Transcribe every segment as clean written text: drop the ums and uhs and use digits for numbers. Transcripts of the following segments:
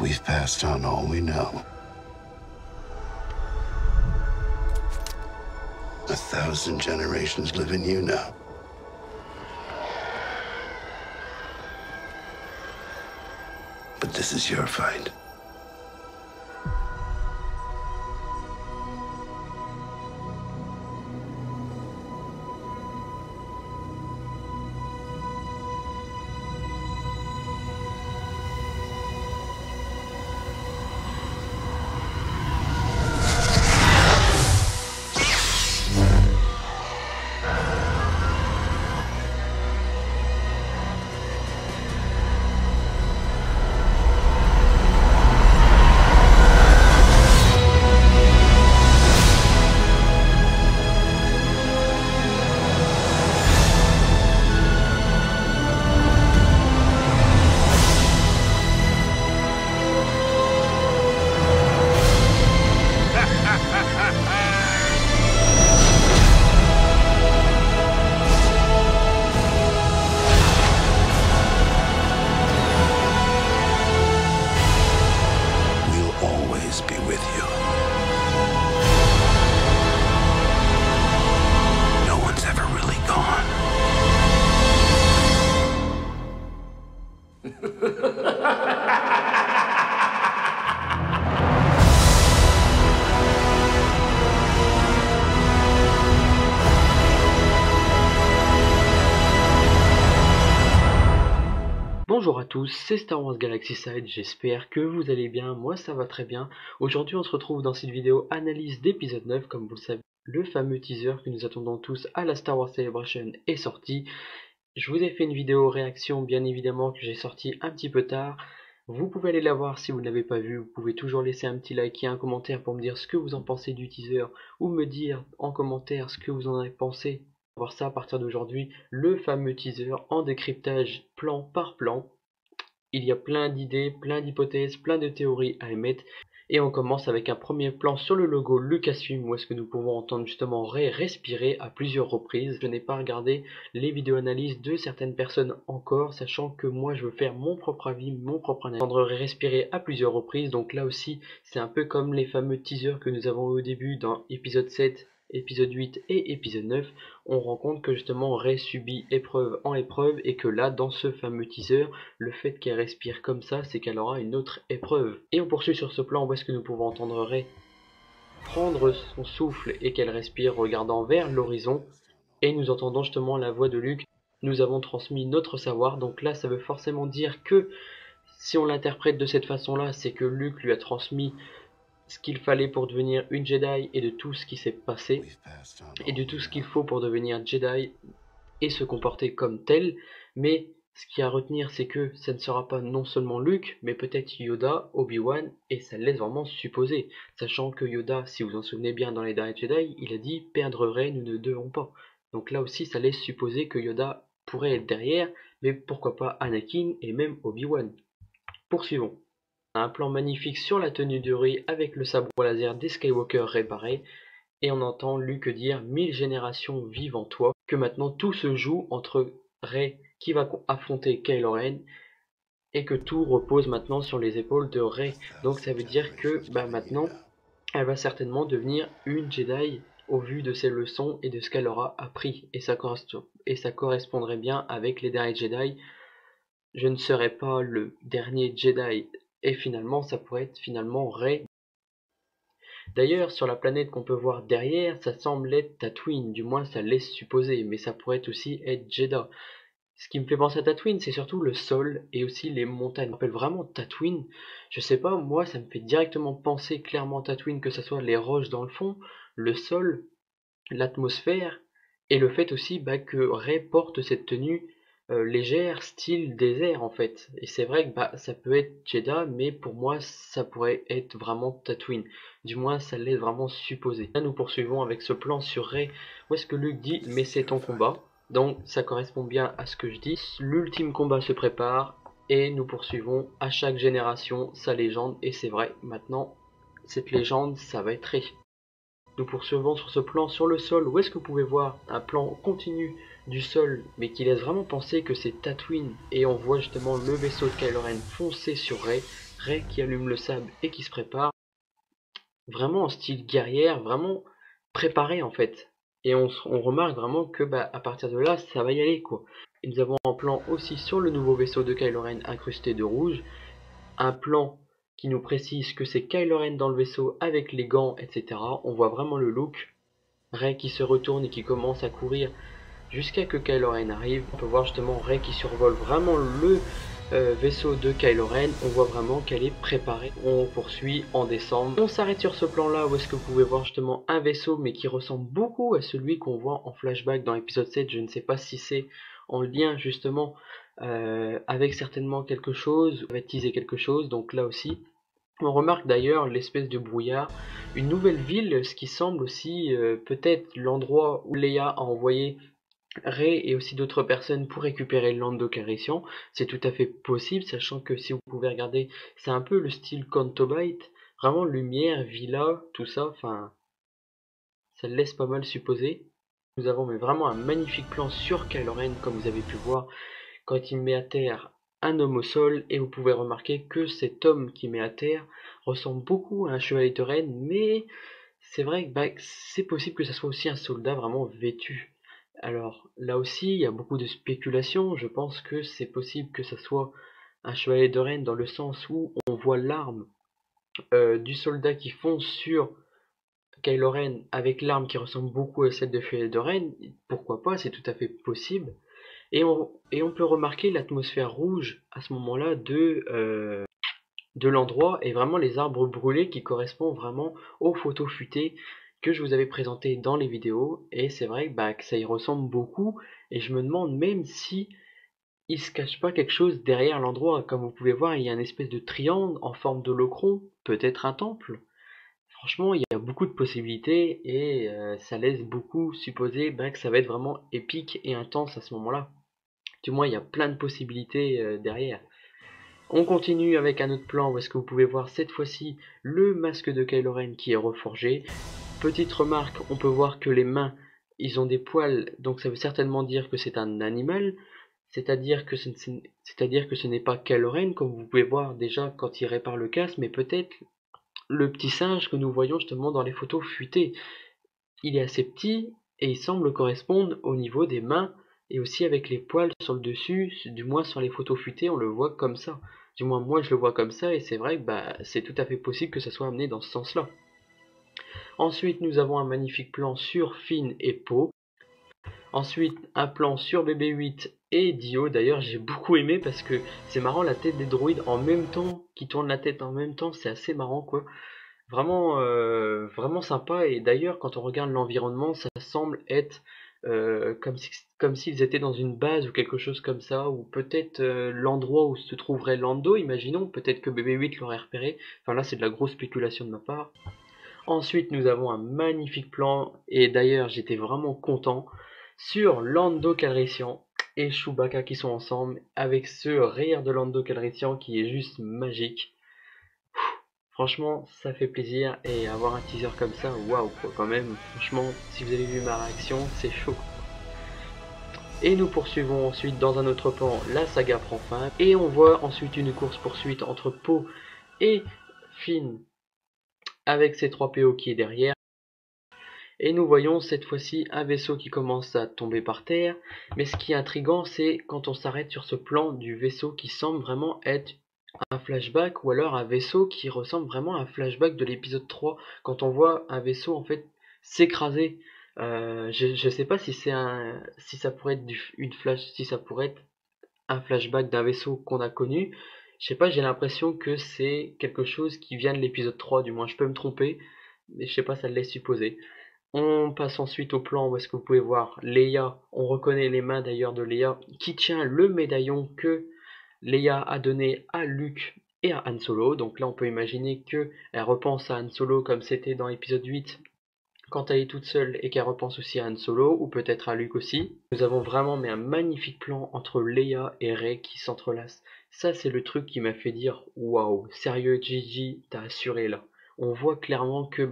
We've passed on all we know. 1,000 generations live in you now. But this is your fight. Be with you. No one's ever really gone. Bonjour à tous, c'est Star Wars Galaxy Side, j'espère que vous allez bien, moi ça va très bien. Aujourd'hui on se retrouve dans cette vidéo analyse d'épisode 9, comme vous le savez, le fameux teaser que nous attendons tous à la Star Wars Celebration est sorti. Je vous ai fait une vidéo réaction bien évidemment que j'ai sorti un petit peu tard. Vous pouvez aller la voir si vous ne l'avez pas vue, vous pouvez toujours laisser un petit like et un commentaire pour me dire ce que vous en pensez du teaser, ou me dire en commentaire ce que vous en avez pensé. Voir ça à partir d'aujourd'hui, le fameux teaser en décryptage plan par plan. Il y a plein d'idées, plein d'hypothèses, plein de théories à émettre. Et on commence avec un premier plan sur le logo Lucasfilm, où est-ce que nous pouvons entendre justement Rey respirer à plusieurs reprises. Je n'ai pas regardé les vidéos analyses de certaines personnes encore, sachant que moi je veux faire mon propre avis, mon propre analyse. Entendre Rey respirer à plusieurs reprises, donc là aussi c'est un peu comme les fameux teasers que nous avons eu au début dans épisode 7, épisode 8 et épisode 9, on rend compte que justement Rey subit épreuve en épreuve et que là dans ce fameux teaser, le fait qu'elle respire comme ça, c'est qu'elle aura une autre épreuve. Et on poursuit sur ce plan où est-ce que nous pouvons entendre Rey prendre son souffle et qu'elle respire regardant vers l'horizon, et nous entendons justement la voix de Luke. Nous avons transmis notre savoir, donc là ça veut forcément dire que si on l'interprète de cette façon là, c'est que Luke lui a transmis ce qu'il fallait pour devenir une Jedi et de tout ce qui s'est passé et de tout ce qu'il faut pour devenir Jedi et se comporter comme tel. Mais ce qu'il y a à retenir, c'est que ça ne sera pas non seulement Luke, mais peut-être Yoda, Obi-Wan, et ça laisse vraiment supposer, sachant que Yoda, si vous en souvenez bien dans les derniers Jedi, il a dit « perdre Rey, nous ne devons pas ». Donc là aussi ça laisse supposer que Yoda pourrait être derrière, mais pourquoi pas Anakin et même Obi-Wan. Poursuivons. Un plan magnifique sur la tenue de Rey avec le sabre laser des Skywalker réparé, et on entend Luke dire 1000 générations vivent en toi, que maintenant tout se joue entre Rey qui va affronter Kylo Ren et que tout repose maintenant sur les épaules de Rey. Donc ça veut dire que maintenant elle va certainement devenir une Jedi au vu de ses leçons et de ce qu'elle aura appris, et ça correspondrait bien avec les derniers Jedi. Je ne serai pas le dernier Jedi. Et finalement, ça pourrait être finalement Rey. D'ailleurs, sur la planète qu'on peut voir derrière, ça semble être Tatooine, du moins ça laisse supposer, mais ça pourrait aussi être Jeddah. Ce qui me fait penser à Tatooine, c'est surtout le sol et aussi les montagnes. Ça me rappelle vraiment Tatooine. Je sais pas, moi ça me fait directement penser clairement à Tatooine, que ce soit les roches dans le fond, le sol, l'atmosphère, et le fait aussi que Rey porte cette tenue légère, style désert en fait. Et c'est vrai que ça peut être Jeddah, mais pour moi ça pourrait être vraiment Tatooine. Du moins ça laisse vraiment supposer. Là nous poursuivons avec ce plan sur Rey, où est-ce que Luke dit « mais c'est ton combat ». Donc ça correspond bien à ce que je dis. L'ultime combat se prépare, et nous poursuivons à chaque génération sa légende. Et c'est vrai, maintenant cette légende ça va être Rey. Nous poursuivons sur ce plan sur le sol, où est-ce que vous pouvez voir un plan continu du sol, mais qui laisse vraiment penser que c'est Tatooine, et on voit justement le vaisseau de Kylo Ren foncer sur Rey. Rey qui allume le sable et qui se prépare, vraiment en style guerrière, vraiment préparé en fait. Et on remarque vraiment que à partir de là, ça va y aller quoi. Et nous avons un plan aussi sur le nouveau vaisseau de Kylo Ren incrusté de rouge, un plan qui nous précise que c'est Kylo Ren dans le vaisseau avec les gants, etc. On voit vraiment le look. Rey qui se retourne et qui commence à courir jusqu'à que Kylo Ren arrive. On peut voir justement Rey qui survole vraiment le vaisseau de Kylo Ren. On voit vraiment qu'elle est préparée. On poursuit en décembre. On s'arrête sur ce plan là où est-ce que vous pouvez voir justement un vaisseau mais qui ressemble beaucoup à celui qu'on voit en flashback dans l'épisode 7. Je ne sais pas si c'est en lien justement avec certainement quelque chose, va teaser quelque chose, donc là aussi. On remarque d'ailleurs l'espèce de brouillard, une nouvelle ville, ce qui semble aussi peut-être l'endroit où Leia a envoyé Rey et aussi d'autres personnes pour récupérer le Lando Calrissian. C'est tout à fait possible, sachant que si vous pouvez regarder, c'est un peu le style Canto Bight, vraiment lumière, villa, tout ça, enfin, ça laisse pas mal supposer. Nous avons mais vraiment un magnifique plan sur Kylo Ren, comme vous avez pu voir, quand il met à terre un homme au sol, et vous pouvez remarquer que cet homme qui met à terre ressemble beaucoup à un chevalier de Ren, mais c'est vrai que c'est possible que ce soit aussi un soldat vraiment vêtu. Alors là aussi, il y a beaucoup de spéculations. Je pense que c'est possible que ce soit un chevalier de Ren dans le sens où on voit l'arme du soldat qui fonce sur Kylo Ren avec l'arme qui ressemble beaucoup à celle de chevalier de Ren. Pourquoi pas, c'est tout à fait possible. Et on peut remarquer l'atmosphère rouge à ce moment-là de l'endroit et vraiment les arbres brûlés qui correspondent vraiment aux photos futées que je vous avais présentées dans les vidéos. Et c'est vrai que ça y ressemble beaucoup. Et je me demande même si il se cache pas quelque chose derrière l'endroit. Comme vous pouvez voir, il y a une espèce de triangle en forme d'holocron, peut-être un temple. Franchement, il y a beaucoup de possibilités et ça laisse beaucoup supposer que ça va être vraiment épique et intense à ce moment-là. Du moins, il y a plein de possibilités derrière. On continue avec un autre plan où est-ce que vous pouvez voir cette fois-ci le masque de Kylo Ren qui est reforgé. Petite remarque, on peut voir que les mains, ils ont des poils, donc ça veut certainement dire que c'est un animal. C'est-à-dire que ce n'est pas Kylo Ren, comme vous pouvez voir déjà quand il répare le casque, mais peut-être le petit singe que nous voyons justement dans les photos fuitées. Il est assez petit et il semble correspondre au niveau des mains et aussi avec les poils sur le dessus, du moins sur les photos futées, on le voit comme ça. Du moins moi je le vois comme ça et c'est vrai que c'est tout à fait possible que ça soit amené dans ce sens-là. Ensuite nous avons un magnifique plan sur Finn et Poe. Ensuite un plan sur BB-8 et Dio. D'ailleurs j'ai beaucoup aimé parce que c'est marrant la tête des droïdes en même temps, qui tournent la tête en même temps, c'est assez marrant quoi. Vraiment, vraiment sympa. Et d'ailleurs, quand on regarde l'environnement, ça semble être comme s'ils étaient dans une base ou quelque chose comme ça, ou peut-être l'endroit où se trouverait Lando, imaginons, peut-être que BB-8 l'aurait repéré. Enfin là, c'est de la grosse spéculation de ma part. Ensuite, nous avons un magnifique plan, et d'ailleurs, j'étais vraiment content, sur Lando Calrissian et Chewbacca qui sont ensemble, avec ce rire de Lando Calrissian qui est juste magique. Franchement, ça fait plaisir et avoir un teaser comme ça, waouh quoi, quand même. Franchement, si vous avez vu ma réaction, c'est chaud. Et nous poursuivons ensuite dans un autre plan, la saga prend fin et on voit ensuite une course-poursuite entre Poe et Finn avec ses 3 PO qui est derrière. Et nous voyons cette fois-ci un vaisseau qui commence à tomber par terre. Mais ce qui est intriguant, c'est quand on s'arrête sur ce plan du vaisseau qui semble vraiment être un flashback ou alors un vaisseau qui ressemble vraiment à un flashback de l'épisode 3 quand on voit un vaisseau en fait s'écraser. Je sais pas si si ça pourrait être si ça pourrait être un flashback d'un vaisseau qu'on a connu. Je sais pas, j'ai l'impression que c'est quelque chose qui vient de l'épisode 3, du moins je peux me tromper, mais je sais pas, ça le laisse supposer. On passe ensuite au plan où est-ce que vous pouvez voir Leia, on reconnaît les mains d'ailleurs de Leia qui tient le médaillon que Leia a donné à Luke et à Han Solo. Donc là on peut imaginer qu'elle repense à Han Solo comme c'était dans l'épisode 8 quand elle est toute seule et qu'elle repense aussi à Han Solo ou peut-être à Luke aussi. Nous avons vraiment un magnifique plan entre Leia et Rey qui s'entrelacent. Ça c'est le truc qui m'a fait dire waouh, sérieux Gigi, t'as assuré là. On voit clairement que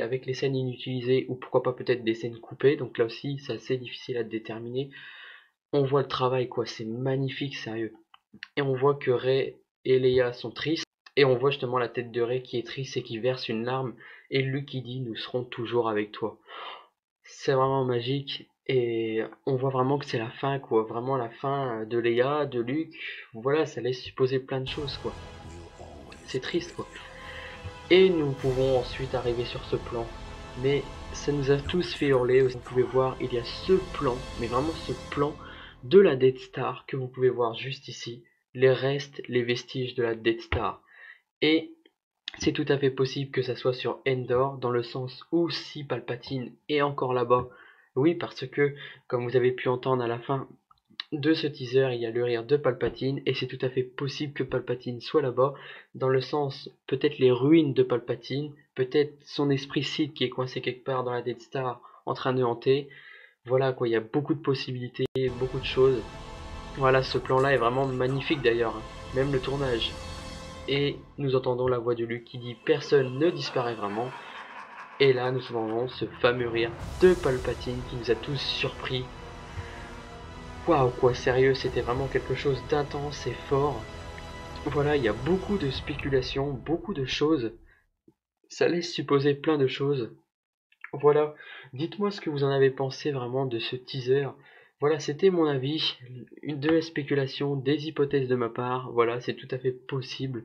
avec les scènes inutilisées ou pourquoi pas peut-être des scènes coupées, donc là aussi c'est assez difficile à déterminer. On voit le travail quoi, c'est magnifique sérieux. Et on voit que Rey et Leia sont tristes. Et on voit justement la tête de Rey qui est triste et qui verse une larme, et Luke qui dit nous serons toujours avec toi. C'est vraiment magique, et on voit vraiment que c'est la fin, quoi, vraiment la fin de Leia, de Luke. Voilà, ça laisse supposer plein de choses, quoi. C'est triste, quoi. Et nous pouvons ensuite arriver sur ce plan, mais ça nous a tous fait hurler. Vous pouvez voir, il y a ce plan, mais vraiment ce plan de la Death Star que vous pouvez voir juste ici, les restes, les vestiges de la Death Star. Et c'est tout à fait possible que ça soit sur Endor, dans le sens où si Palpatine est encore là-bas. Oui, parce que, comme vous avez pu entendre à la fin de ce teaser, il y a le rire de Palpatine, et c'est tout à fait possible que Palpatine soit là-bas, dans le sens, peut-être les ruines de Palpatine, peut-être son esprit Sith qui est coincé quelque part dans la Death Star, en train de hanter. Voilà quoi, il y a beaucoup de possibilités, beaucoup de choses. Voilà, ce plan-là est vraiment magnifique d'ailleurs, hein. Même le tournage. Et nous entendons la voix de Luke qui dit personne ne disparaît vraiment. Et là nous entendons ce fameux rire de Palpatine qui nous a tous surpris. Waouh quoi, sérieux, c'était vraiment quelque chose d'intense et fort. Voilà, il y a beaucoup de spéculations, beaucoup de choses. Ça laisse supposer plein de choses. Voilà, dites-moi ce que vous en avez pensé vraiment de ce teaser. Voilà, c'était mon avis, deux spéculations, des hypothèses de ma part. Voilà, c'est tout à fait possible.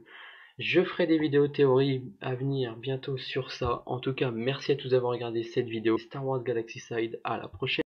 Je ferai des vidéos théories à venir bientôt sur ça. En tout cas, merci à tous d'avoir regardé cette vidéo Star Wars Galaxy Side. À la prochaine.